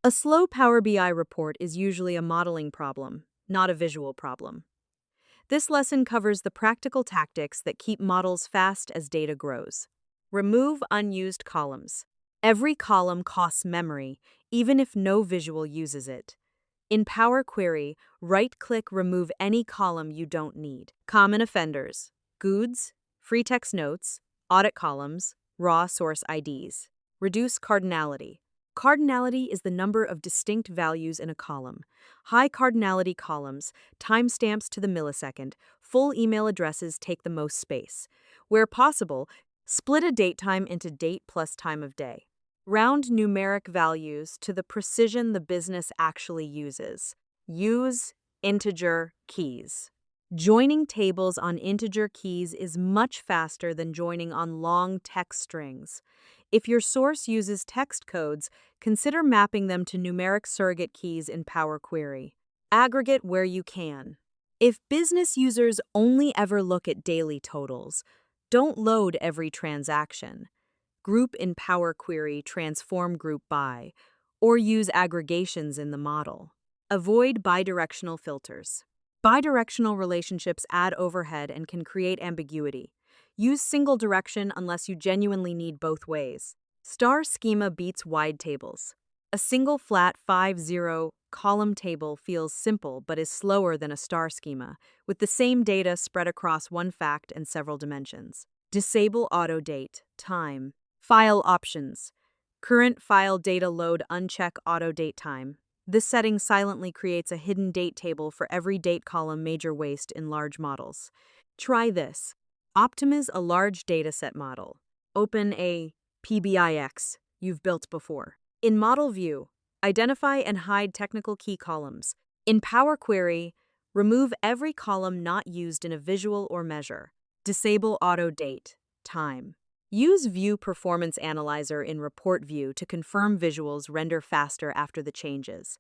A slow Power BI report is usually a modeling problem, not a visual problem. This lesson covers the practical tactics that keep models fast as data grows. Remove unused columns. Every column costs memory, even if no visual uses it. In Power Query, right-click Remove any column you don't need. Common offenders: goods, free text notes, audit columns, raw source IDs. Reduce cardinality. Cardinality is the number of distinct values in a column. High cardinality columns, timestamps to the millisecond, full email addresses take the most space. Where possible, split a datetime into date plus time of day. Round numeric values to the precision the business actually uses. Use integer keys. Joining tables on integer keys is much faster than joining on long text strings. If your source uses text codes, consider mapping them to numeric surrogate keys in Power Query. Aggregate where you can. If business users only ever look at daily totals, don't load every transaction. Group in Power Query, transform group by, or use aggregations in the model. Avoid bidirectional filters. Bidirectional relationships add overhead and can create ambiguity. Use single direction unless you genuinely need both ways. Star schema beats wide tables. A single flat 5-0 column table feels simple but is slower than a star schema, with the same data spread across one fact and several dimensions. Disable auto date, time. File options. Current file data load uncheck auto date time. This setting silently creates a hidden date table for every date column major waste in large models. Try this. Optimize a large dataset model. Open a PBIX you've built before. In Model View, identify and hide technical key columns. In Power Query, remove every column not used in a visual or measure. Disable auto date, time. Use View Performance Analyzer in Report View to confirm visuals render faster after the changes.